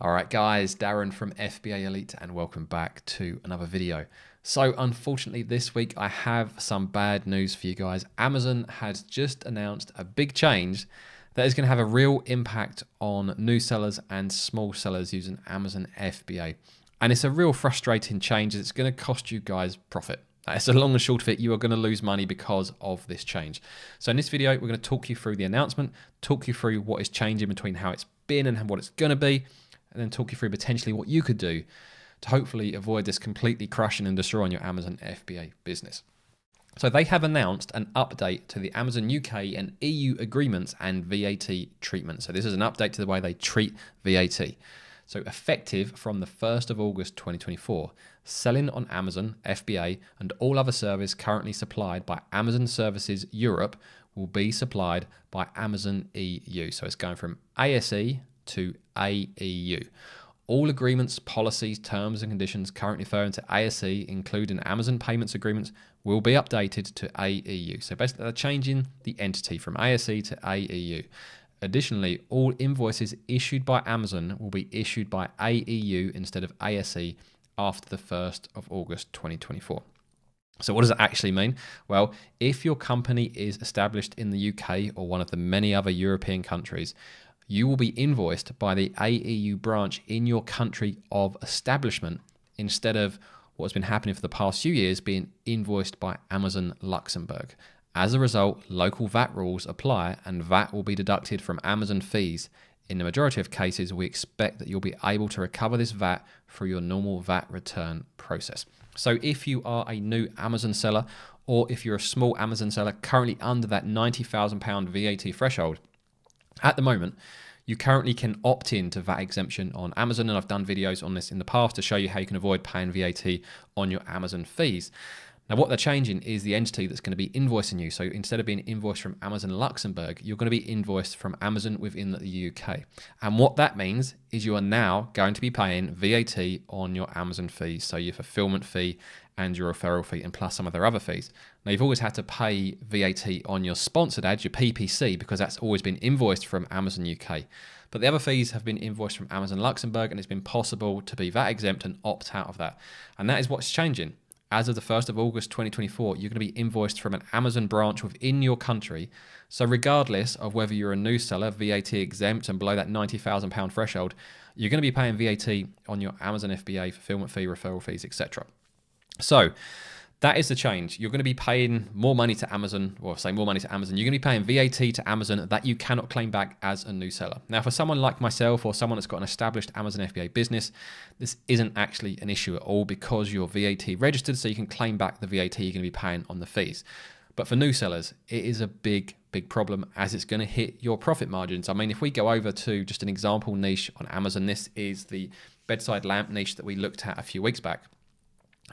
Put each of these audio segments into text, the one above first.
All right, guys, Darren from FBA Elite, and welcome back to another video. So unfortunately, this week I have some bad news for you guys. Amazon has just announced a big change that is going to have a real impact on new sellers and small sellers using Amazon FBA. And it's a real frustrating change. It's going to cost you guys profit. It's a long and short of it. You are going to lose money because of this change. So in this video, we're going to talk you through the announcement, talk you through what is changing between how it's been and what it's going to be, and then talk you through potentially what you could do to hopefully avoid this completely crushing and destroying your Amazon FBA business. So they have announced an update to the Amazon UK and EU agreements and VAT treatment. So this is an update to the way they treat VAT. So effective from the 1st of August 2024, selling on Amazon FBA and all other service currently supplied by Amazon Services Europe will be supplied by Amazon EU. So it's going from ASE to AEU. All agreements, policies, terms and conditions currently referring to ASE, including Amazon payments agreements, will be updated to AEU. So basically they're changing the entity from ASE to AEU. Additionally, all invoices issued by Amazon will be issued by AEU instead of ASE after the 1st of August 2024. So what does it actually mean? Well, if your company is established in the UK or one of the many other European countries, you will be invoiced by the AEU branch in your country of establishment instead of what's been happening for the past few years being invoiced by Amazon Luxembourg. As a result, local VAT rules apply and VAT will be deducted from Amazon fees. In the majority of cases, we expect that you'll be able to recover this VAT through your normal VAT return process. So if you are a new Amazon seller or if you're a small Amazon seller currently under that £90,000 VAT threshold, at the moment, you currently can opt in to VAT exemption on Amazon, and I've done videos on this in the past to show you how you can avoid paying VAT on your Amazon fees. Now, what they're changing is the entity that's going to be invoicing you. So instead of being invoiced from Amazon Luxembourg, you're going to be invoiced from Amazon within the UK. And what that means is you are now going to be paying VAT on your Amazon fees. So your fulfillment fee and your referral fee and plus some of their other fees. Now, you've always had to pay VAT on your sponsored ads, your PPC, because that's always been invoiced from Amazon UK. But the other fees have been invoiced from Amazon Luxembourg, and it's been possible to be VAT exempt and opt out of that. And that is what's changing. As of the 1st of August 2024, you're going to be invoiced from an Amazon branch within your country. So regardless of whether you're a new seller, VAT exempt and below that £90,000 threshold, you're going to be paying VAT on your Amazon FBA, fulfillment fee, referral fees, etc. So that is the change. You're going to be paying more money to Amazon, or say more money to Amazon. You're going to be paying VAT to Amazon that you cannot claim back as a new seller. Now, for someone like myself or someone that's got an established Amazon FBA business, this isn't actually an issue at all because you're VAT registered, so you can claim back the VAT you're going to be paying on the fees. But for new sellers, it is a big problem as it's going to hit your profit margins. I mean, if we go over to just an example niche on Amazon, this is the bedside lamp niche that we looked at a few weeks back.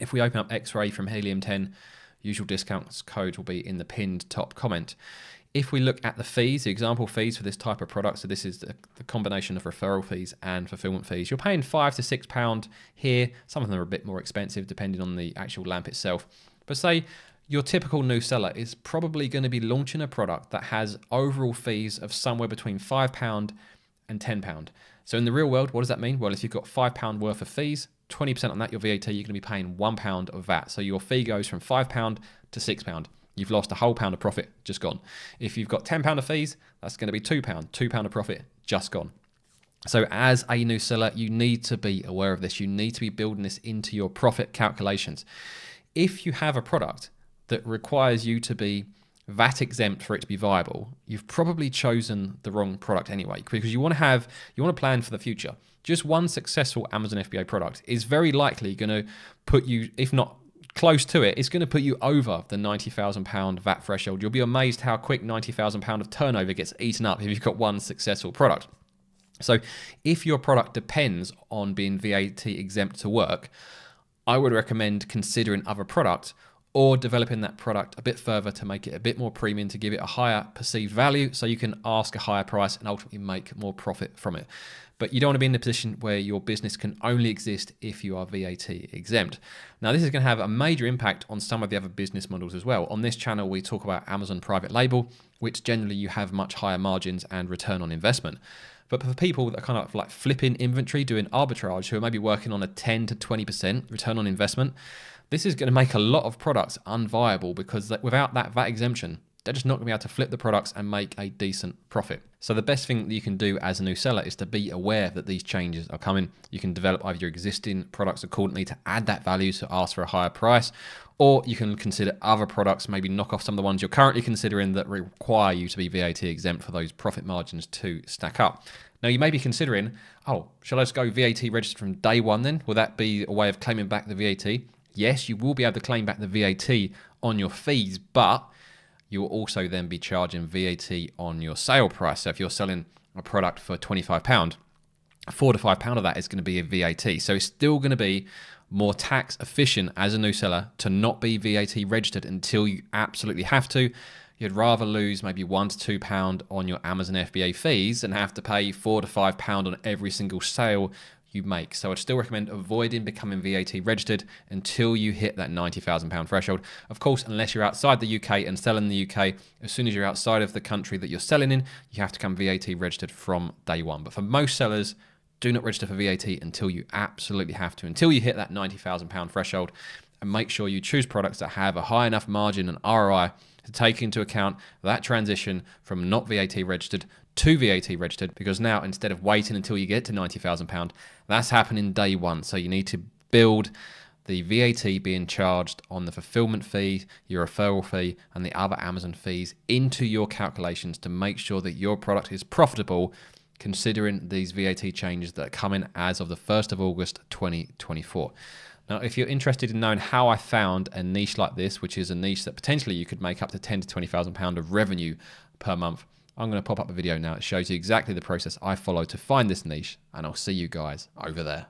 If we open up X-Ray from Helium 10, usual discounts code will be in the pinned top comment. If we look at the fees, the example fees for this type of product, so this is the combination of referral fees and fulfillment fees, you're paying £5 to £6 here. Some of them are a bit more expensive depending on the actual lamp itself. But say your typical new seller is probably going to be launching a product that has overall fees of somewhere between £5 and £10. So in the real world, what does that mean? Well, if you've got £5 worth of fees, 20% on that, your VAT, you're going to be paying £1 of VAT. So your fee goes from £5 to £6. You've lost a whole pound of profit, just gone. If you've got £10 of fees, that's going to be £2, £2 of profit, just gone. So as a new seller, you need to be aware of this. You need to be building this into your profit calculations. If you have a product that requires you to be VAT exempt for it to be viable, you've probably chosen the wrong product anyway, because you want to plan for the future. Just one successful Amazon FBA product is very likely going to put you, if not close to it, it's going to put you over the £90,000 VAT threshold. You'll be amazed how quick £90,000 of turnover gets eaten up if you've got one successful product. So if your product depends on being VAT exempt to work, I would recommend considering other products or developing that product a bit further to make it a bit more premium, to give it a higher perceived value so you can ask a higher price and ultimately make more profit from it. But you don't want to be in a position where your business can only exist if you are VAT exempt. Now, this is going to have a major impact on some of the other business models as well. On this channel, we talk about Amazon private label, which generally you have much higher margins and return on investment. But for people that are kind of like flipping inventory, doing arbitrage, who are maybe working on a 10 to 20% return on investment, this is going to make a lot of products unviable, because without that VAT exemption, they're just not going to be able to flip the products and make a decent profit. So the best thing that you can do as a new seller is to be aware that these changes are coming. You can develop either your existing products accordingly to add that value, to ask for a higher price, or you can consider other products, maybe knock off some of the ones you're currently considering that require you to be VAT exempt for those profit margins to stack up. Now, you may be considering, oh, shall I just go VAT registered from day one then? Will that be a way of claiming back the VAT? Yes, you will be able to claim back the VAT on your fees, but you will also then be charging VAT on your sale price. So if you're selling a product for £25, £4 to £5 of that is going to be a VAT. So it's still going to be more tax efficient as a new seller to not be VAT registered until you absolutely have to. You'd rather lose maybe £1 to £2 on your Amazon FBA fees and have to pay £4 to £5 on every single sale you make. So I'd still recommend avoiding becoming VAT registered until you hit that £90,000 threshold. Of course, unless you're outside the UK and sell in the UK, as soon as you're outside of the country that you're selling in, you have to become VAT registered from day one. But for most sellers, do not register for VAT until you absolutely have to, until you hit that £90,000 threshold, and make sure you choose products that have a high enough margin and ROI to take into account that transition from not VAT registered to VAT registered, because now instead of waiting until you get to £90,000, that's happening day one. So you need to build the VAT being charged on the fulfillment fee, your referral fee, and the other Amazon fees into your calculations to make sure that your product is profitable, considering these VAT changes that are coming as of the 1st of August 2024. Now, if you're interested in knowing how I found a niche like this, which is a niche that potentially you could make up to £10,000 to £20,000 of revenue per month, I'm going to pop up a video now that shows you exactly the process I follow to find this niche, and I'll see you guys over there.